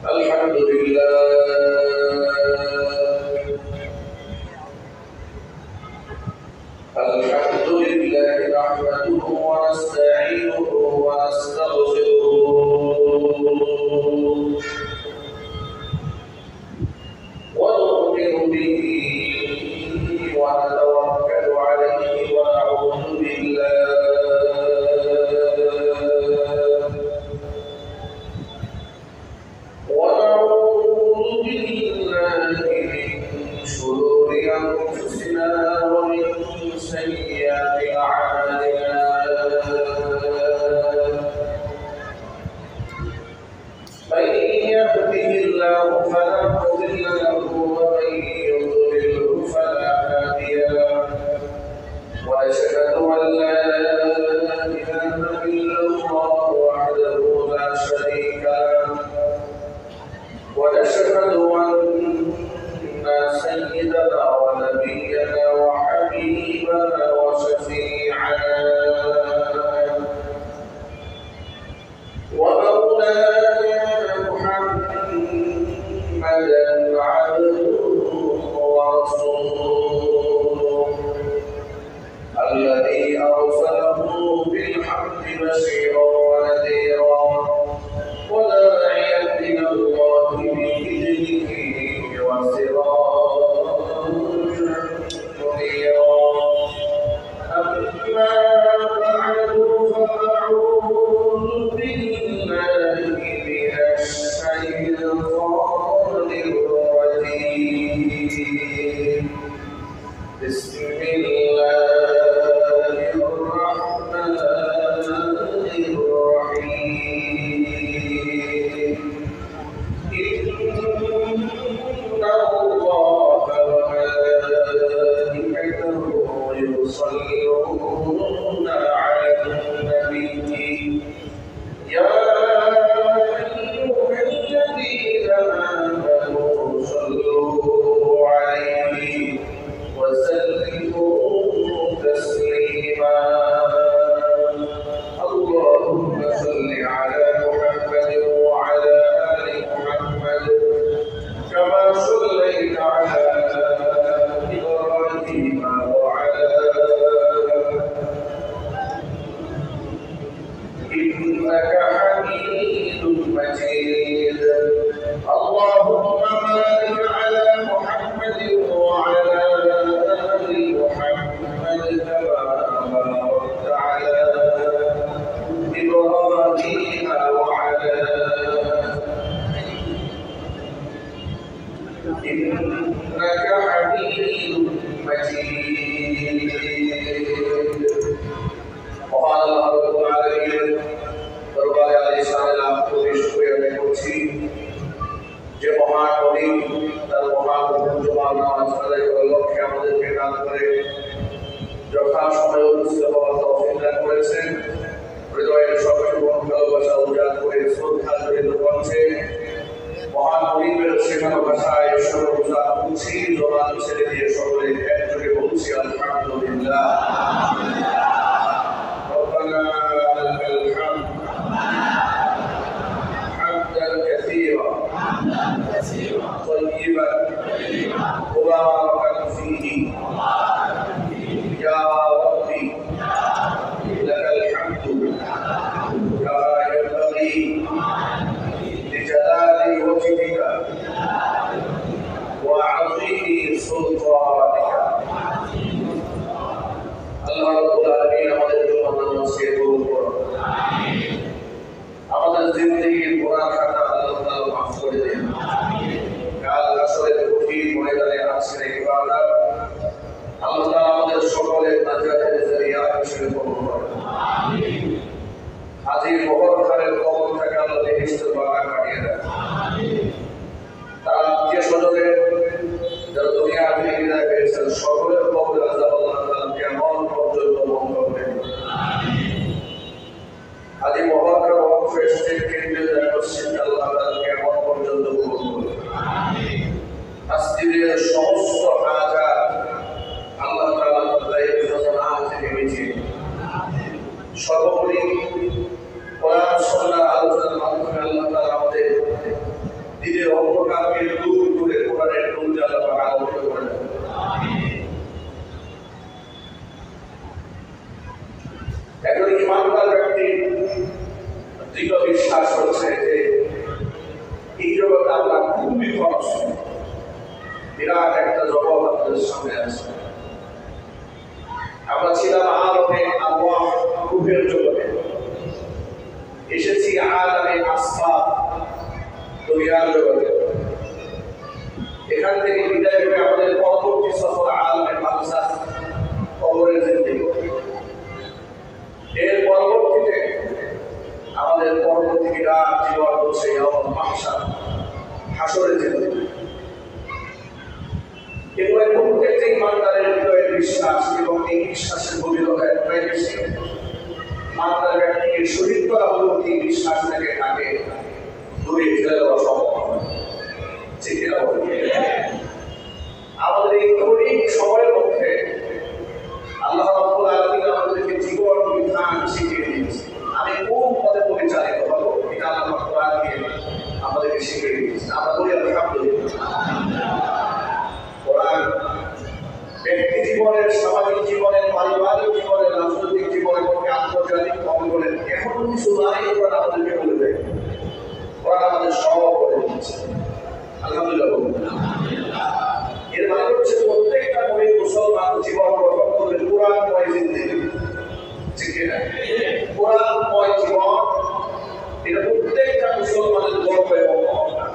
الحمد لله نحمده ونستعينه ونستغفره ونؤمن به ونتوكل عليه ونعوذ بالله من شرور أنفسنا ومن سيئات أعمالنا من يهده الله فلا مضل له ومن يضلله فلا هادي له وأشهد أن لا إله إلا الله وحده لا شريك له ونشهد أن سيدنا ونبينا وحبيبنا وشفيعنا ومولانا محمدا عبده ورسوله الذي أرسله بالحق بشيرا ونذيرا وداعيا إلى الله بإذنه وسراجا منيرا أما بعد فأعوذ بالله من الشيطان الرجيم بسم الله الرحمن الرحيم إن الله وملائكته يصلون على النبي يا أيها الذين آمنوا صلوا عليه وسلموا تسليما اللهم صل على محمد وعلى آل محمد كما صليت على إبراهيم وعلى إنك حميد مجيد اللهم بارك على محمد وعلى آل محمد كما باركت على إبراهيم وعلى إنك حميد مجيد وقال الله رب العالمين দরবারে আলিশানে লাভ করে শুকরিয়া আদায় করছি যে মহান নবী তার মহান জুমার নামাজ আদায় করার লক্ষ্যে আমাদেরকে দান করে যথা সময়ে উপস্থিত হওয়ার তৌফিক দান করেছেন হৃদয়ের সবচেয়ে বড় ভালোবাসা উজাড় করে শ্রদ্ধা জড়িত কণ্ঠে মহান নবীর শেখানো ভাষায় সর্বদা উঠি জবান ছেড়ে দিয়ে সকলে একযোগে বলছি আলহামদুলিল্লাহ ربنا لك الحمد حمدا كثيرا طيبا مباركا فيه يا ربي لك الحمد كما ينبغي لجلال وجهك وعظيم سلطانك আল্লাহ রাব্বুল আলামিন আমাদের জন্য নামাজকে কবুল করুন আমিন আমাদের জিন্দেগীর গুনাহ খাতা আল্লাহ তাআলা মাফ করে দেন আমিন কাল হাসরের কঠিন ময়দানে আজকের ইবাদত আল্লাহ তাআলা আমাদের সকলের নাজাতের জরিয়া হিসেবে কবুল করুন আমিন হাজির মোহরখানের কবর থেকে আল্লাহ বেহেশতের বাগান বানিয়ে দেন আমিন তার আত্মীয় স্বজনের যারা দুনিয়া থেকে বিদায় পেয়েছেন সকলের কবরের আযাব আল্লাহ তাআলা কিয়ামত পর্যন্ত বন্ধ করে দিন আমিন আদি মহরখান ওয়াকফ এস্টেট কেন্দ্রীয় জামে মসজিদ আল্লাহ তাআলা কিয়ামত পর্যন্ত কবুল করুন আমিন আসদিনের সমস্ত হাজাত আল্লাহ তাআলা তাদের খজানা থেকে মিটিয়ে সর্বোপরি কোরআন সুন্নাহ আলোচনার মাধ্যমে আল্লাহ তাআলা আমাদের শুনে আসছে। আমরা ছিলাম আলামে আরওয়াহ, রূহের জগতে, এসেছি আলামে আসফার, দুনিয়ার জগতে। এখান থেকে বিদায় হয়ে আমাদের পরবর্তী সফর আলামে বারজাখ, কবরের জিন্দেগি। এর পরবর্তীতে আমাদের পরবর্তী বিরাট জীবন হচ্ছে ইয়াউমুল মাহশার, হাসরের জিন্দেগি। এবং প্রত্যেকটি ইমানদারের হৃদয়ের বিশ্বাস এবং এই বিশ্বাসের গভীরতা এতটাই বেশি, ইমানদার ব্যক্তিকে শহীদ করা হলেও এই বিশ্বাস থেকে তাকে দূরে ফেলে দেওয়া সম্ভব। ঠিক কিনা বলুন? আমাদের এই ক্ষণিক সময়ের মধ্যে আল্লাহ রাব্বুল আলামিন আমাদেরকে জীবন বিধান শিখিয়ে দিয়েছে। আমি কোন পথে পরিচালিত হব এটা আল্লাহ কোরআন দিয়ে আমাদেরকে শিখিয়ে দিয়েছে। আমরা বলি আলহামদুলিল্লাহ। কোরআন ব্যক্তি জীবনের, সামাজিক জীবনের, পারিবারিক জীবনের, রাজনৈতিক জীবনের মধ্যে, আন্তর্জাতিক অঙ্গনের এমন কিছু নাই কোরআন আমাদেরকে বলে দেয়। কোরআন আমাদের সব করে দিচ্ছে। আলহামদুলিল্লাহ। এর মানে হচ্ছে প্রত্যেকটা মুমিন মুসলমান জীবন গঠন করবে কোরআনময় জিন্দেগি। ঠিক না? কোরআনময় জীবন এটা প্রত্যেকটা মুসলমানের গর্ব এবং অহংকার।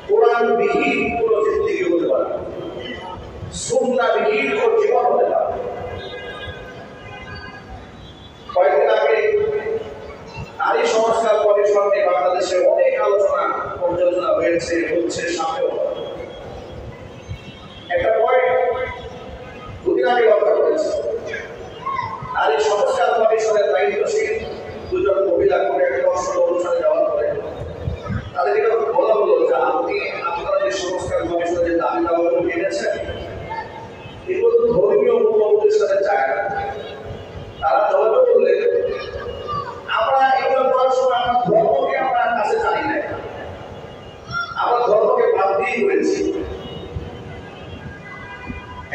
কোরআনবিহীন কোনো জিন্দেগি হতে পারে না, সুন্নাহবিহীন কোনো জীবন হতে পারে না। কয়েকদিন আগে নারী সংস্কার কমিশন নিয়ে বাংলাদেশে অনেক আলোচনা পর্যালোচনা হয়েছে, হচ্ছে, সামনেও। একটা পয়েন্ট দুদিন আগে লক্ষ্য করেছে, নারী সংস্কার কমিশনের দায়িত্বশীল দুজন মহিলা করে একটা দর্শন অনুষ্ঠানে যাওয়ার পরে তাদেরকে বলা হলো যে আপনি আপনারা যে সংস্কার কমিশনের যে দাবি দাওয়াগুলো এনেছেন এগুলো ধর্মীয় মূল্যবোধের সাথে যায় না। তারা জবাবে বললেন, আমরা এগুলো করার সময় আমরা ধর্মকে আমরা কাছে জানি না, আমরা ধর্মকে বাদ দিয়ে করেছি।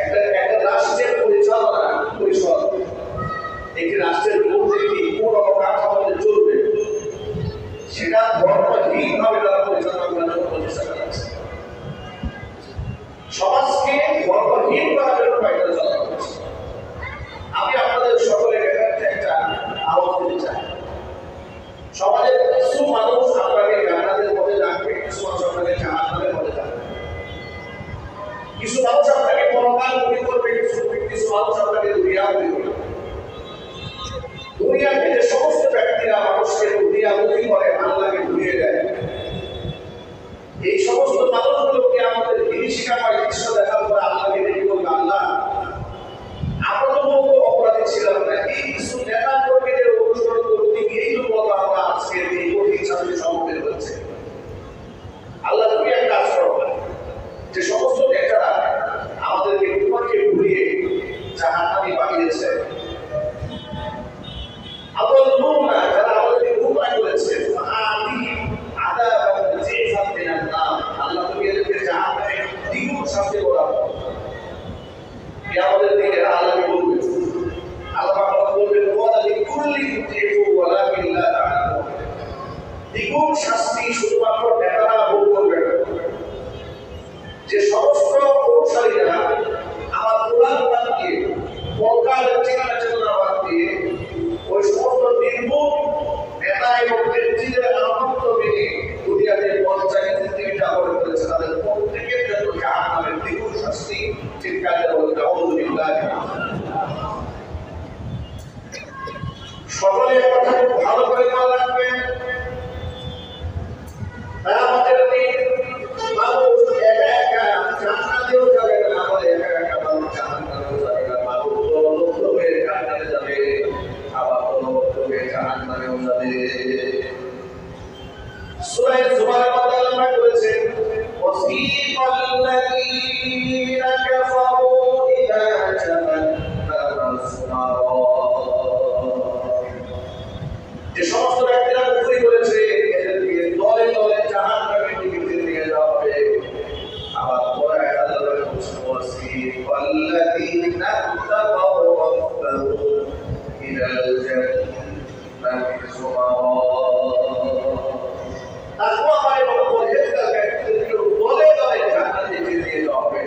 একটা রাষ্ট্রের পরিচালনা পরিষদ, একটি রাষ্ট্রের মধ্যে কি কোন অবকাঠামোতে চলবে সেটা ধর্মহীন ভাবে তারা পরিচালনা করার জন্য প্রচেষ্টা চালাচ্ছে। সমাজকে ধর্মহীন করার জন্য প্রচেষ্টা চালাচ্ছে। আমি আপনাদের সকলের কাছে একটা আওয়াজ দিতে চাই। সমাজের কিছু মানুষ আপনাকে জান্নাতের পথে রাখবে, কিছু মানুষ আপনাকে জাহান্নামের পথে রাখবে। কিছু মানুষ আপনাকে পরকাল মুখী করবে, কিছু মানুষ আপনাকে দুনিয়া মুখী করবে। দুনিয়াতে যে সমস্ত ব্যক্তিরা মানুষকে দুনিয়া মুখী করে, আল্লাহকে ভুলিয়ে দেয়, এই সমস্ত মানুষগুলোকে আমাদের বিভীষিকাময় দৃশ্য দেখার পরে আল্লাহকে ডেকে বলবে, আল্লাহ আমরা তো বলবো অপরাধী ছিলাম না, এই কিছু নেতা কর্মীদের অনুসরণ করতে গিয়েই তো বলবো আমরা আজকে এই কঠিন শাস্তির সম্মুখীন হচ্ছে। আল্লাহ তুমি এক কাজ করো, যে সমস্ত নেতারা আমাদেরকে তোমাকে ভুলিয়ে জাহান্নামে পাঠিয়েছে, যারা আমাদেরকে গুমরাহ করেছে, আল্লাহ তুমি এদেরকে জাহান্নামে দ্বিগুণ শাস্তি প্রদান করো। কিয়ামতের দিনে আল্লাহকে বলবে, আল্লাহ বলবেন দ্বিগুণ শাস্তি শুধুমাত্র নেতারা ভোগ করবে না, যে সমস্ত অনুসারীরা আমার কোরআন বাদ দিয়ে, পরকালের ঠিকানা চেতনা বাদ দিয়ে ওই সমস্ত নির্মূল নেতা এবং নেত্রীদের আনন্দ মেনে দুনিয়াতে পঞ্চায়েত জিন্দেগিটা করে করেছে, তাদের প্রত্যেকের জন্য জাহান্নামের দ্বিগুণ শাস্তি। চিৎকারে বলতে আলহামদুলিল্লাহ। সকলে কথা খুব ভালো করে মনে রাখবেন। আমাদের মানুষ একা একা জান্নাতেও যাবে না, আবার একা একা মানুষ জাহান্নামেও যাবে না। মানুষ দলবদ্ধ হয়ে জান্নাতে যাবে, আবার দলবদ্ধ হয়ে জাহান্নামেও যাবে। সূরা জুমারের মধ্যে আল্লাহ বলেছেন, ওয়াসিকাল্লাযীনা কাফারু ইলা জাহান্নামা যুমারা, যে সমস্ত ব্যক্তিরা কুফরি করেছে এদেরকে দলে দলে জাহান্নামের দিকে নিয়ে যাওয়া হবে। আবার পরে আল্লাহ বলেছেন, ওয়াসিকাল্লাযীনা তাকাউ রাব্বাহুম ইলাল জান্নাতি যুমারা, তাকওয়া মানে পরহেজগার ব্যক্তিদেরকে দলে দলে জান্নাতে নিয়ে যাওয়া হবে।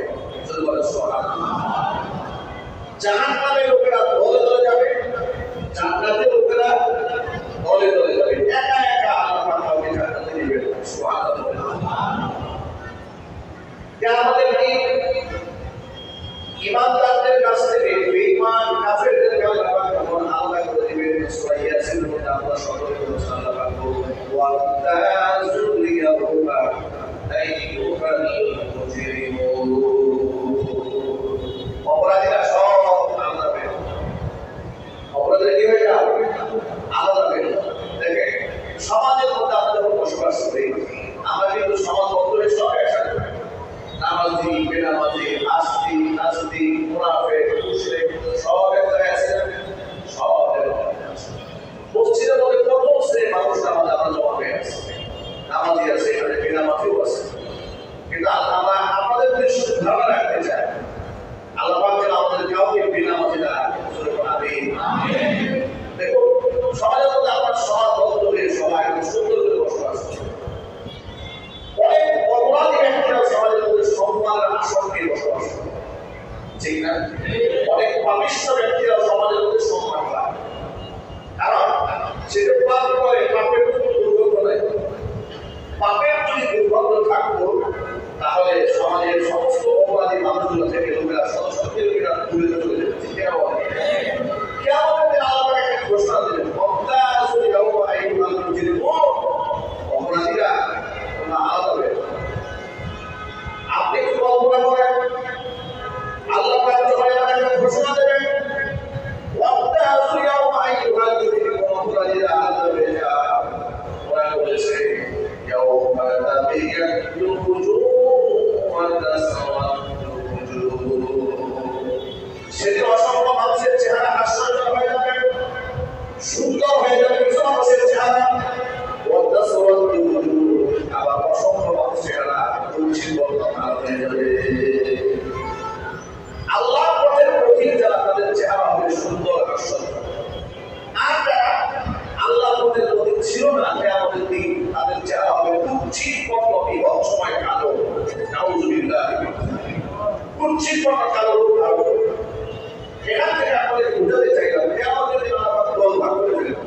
আমরা কিন্তু সমাজ বদলে সব একসাথে নামাজি বেনামাজি আস্তি নাস্তি মুনাফিক মুশরিক সব এক জায়গায় আছে, সব মসজিদের মধ্যে কত শ্রেণীর মানুষ নামাজ আমরা জমা হয়ে আছে, নামাজি আছে এখানে বেনামাজিও আছে। কিন্তু আমরা আমাদের দৃষ্টি ধারণা রাখতে চাই আল্লাহ পাক যেন আমাদের কাউকে বেনামাজি না দেখুন সমাজের মধ্যে আমার সমাজ বদলে সবাই সুন্দর করে বসবাস করে। অনেক অপরাধী ব্যক্তিরা সমাজের মধ্যে সম্মানের আসন নিয়ে বসবাস করে, ঠিক না? অনেক পাপিষ্ঠ ব্যক্তিরা সমাজের মধ্যে সম্মান পায়, কারণ সেটা পাপ করে পাপের কোনো দুর্গন্ধ নেই। পাপের যদি দুর্গন্ধ থাকতো তাহলে সমাজের সমস্ত অপরাধী মানুষগুলো থেকে লোকেরা সদস্যকে লোকেরা দূরে চলে যেত। কেমন আল্লাহ একটা ঘোষণা দিলেন, অপরাধীরা আলাদা হয়ে আপনি কি কল্পনা করেন আল্লাহ একটা ঘোষণা দেবেন অপরাধীরা আলাদা হয়ে যায়। ওরা বলেছে সেদিন অসংখ্য মানুষের চেহারা হাস্যজ্জ্বল হয়ে যাবে, সুন্দর হয়ে যাবে কিছু মানুষের চেহারা, আবার অসংখ্য মানুষের চেহারা হয়ে যাবে। আল্লাহ পথের পথিক যারা তাদের চেহারা হবে সুন্দর হাস্যজ্জ্বল, আর যারা আল্লাহ পথের পথিক ছিল না কিয়ামতের দিন তাদের চেহারা হবে কুৎসিত পটপটি অসময় কালো। নাউযুবিল্লাহ, কুৎসিত পটপটি কালো রূপ ধারণ। এখান থেকে আপনাদের বুঝাতে চাইলাম কিয়ামতের দিন আল্লাহ দল ভাগ করে ফেলবেন।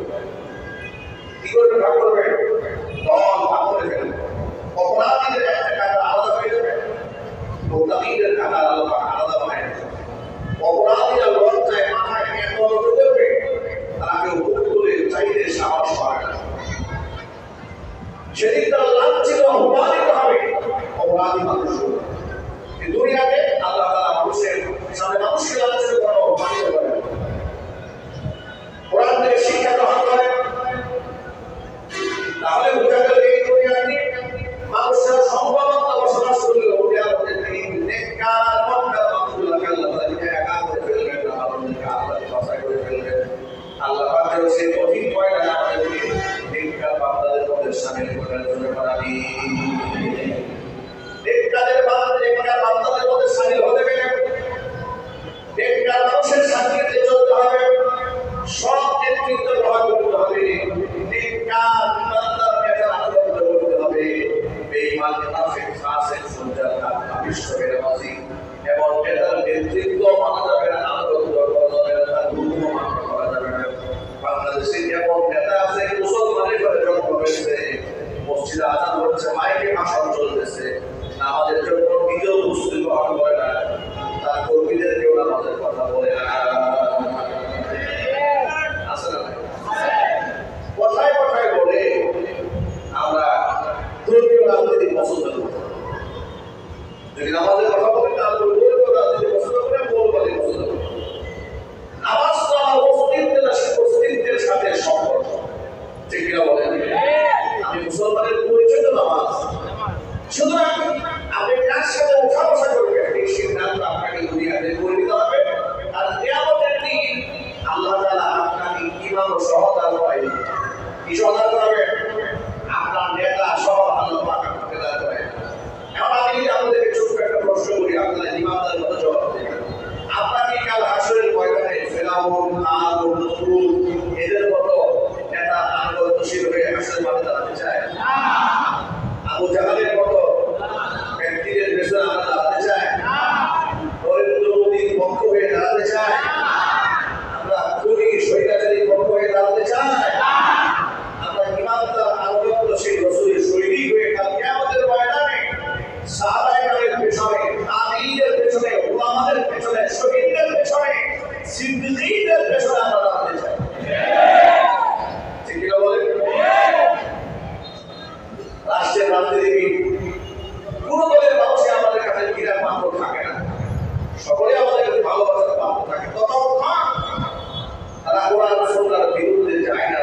কি করে ভাগ করবেন? দল ভাগ করে ফেলবেন। অপরাধীদের একটা কাতার আলাদা হয়ে যাবে, মুত্তাকিদের কাতার আলাদা হয়ে যাবে। অপরাধীরা লজ্জায় মাথায় এমন করবে তাকে উপর করে চাইতে সাহস পাবে না। সেদিন তারা লাঞ্ছিত অপমানিত হবে অপরাধী মানুষ। দুনিয়াতে আল্লাহ তাআলা মানুষের সামনে মানুষকে লাঞ্ছিত করা অপমানিত করে, কোরআন থেকে শিক্ষা গ্রহণ করে। তাহলে বোঝা গেল এই দুনিয়াতে মানুষের সম্ভবত বসবাস করলে কিয়ামতের দিন নেককার মুনকার মানুষগুলোকে আল্লাহ তাআলা একা করে ফেলবেন, আমাদেরকে আল্লাহ বাছাই করে ফেলবেন। আল্লাহ পাক যেন সেই কঠিন পয়গাম আমাদেরকে নেককার বান্দাদের মধ্যে শামিল করার জন্য আমিন। নেককারের বান্দাদের মধ্যে শামিল হতে গেলে নেককার মানুষের সাথে চলতে হবে, সব নেতৃত্ব গ্রহণ করতে হবে, নেককার ইমানদার নেতার আচরণ করতে হবে। বেঈমান মুনাফিক ফাসিক ফুজ্জার পাপিষ্ঠ বেনামাজি এবং নেতার নেতৃত্ব মানা যাবে না, আনুগত্য করা যাবে না, তার হুকুম মানা করা যাবে না। বাংলাদেশে যেমন নেতা আছে মুসলমানের ঘরে জন্ম হয়েছে, মসজিদে আযান হচ্ছে, মাইকে ভাষণ চলতেছে, নামাজের জন্য নিজেও প্রস্তুতি গ্রহণ করে না, তার কর্মীদেরকেও নামাজের কথা বলে না। কথায় কথায় বলে আমরা ধর্মীয় রাজনীতি পছন্দ করি। যদি নামাজের কথা বলি তাহলে ধর্মীয় রাজনীতি পছন্দ করে, মৌলবাদী পছন্দ করি। নামাজ তো আমার অস্তিত্বের সাথে সম্পর্ক, ঠিক কিনা বলেন? আমি মুসলমানের পরিচয় তো নামাজ। সুতরাং আপনি কার সাথে উঠা বসা করবেন এই সিদ্ধান্ত আপনাকে দুনিয়াতে করে নিতে হবে। আর কিয়ামতের দিন আল্লাহ তাআলা আপনাকে ইমাম ও সহদার পাইবে। কি সহদার করাবেন? আপনার নেতা সহ আল্লাহ পাক আপনাকে দান করে। এখন আমি যদি আপনাদেরকে ছোট্ট একটা প্রশ্ন করি, আপনারা ইমামদার মতো জবাব দেবেন। আপনাকে কাল হাসরের ময়দানে ফেরাউন, আদ ও নমরুদ এদের মতো নেতা আনুগত্যশীল হয়ে হাসরের মাঠে দাঁড়াতে চায়? আবু জাহালের মতো ব্যক্তিদের পেছনে আমরা দাঁড়াতে চাই? নরেন্দ্র মোদীর পক্ষ হয়ে দাঁড়াতে চাই? আমরা খুনি স্বৈরাচারীর পক্ষ হয়ে দাঁড়াতে চাই? আমরা ইমানদার আনুগত্যশীল রাসূলের সৈনিক হয়ে কাল কিয়ামতের ময়দানে সাহাবায়ে পেছনে, তাবিঈদের পেছনে, উলামাদের পেছনে, শহীদদের পেছনে, সিদ্দিকীদের পেছনে আমরা দাঁড়াতে চাই? ঠিক কিনা বলেন? রাষ্ট্রের রাজনীতিবিদ কোন দলের মানুষই আমাদের কাছে বিরাট পাত্র থাকে না, সকলে আমাদের কাছে ভালোবাসার পাত্র থাকে। ততক্ষণ তারা কোরআন সুন্নাহর বিরুদ্ধে যায় না,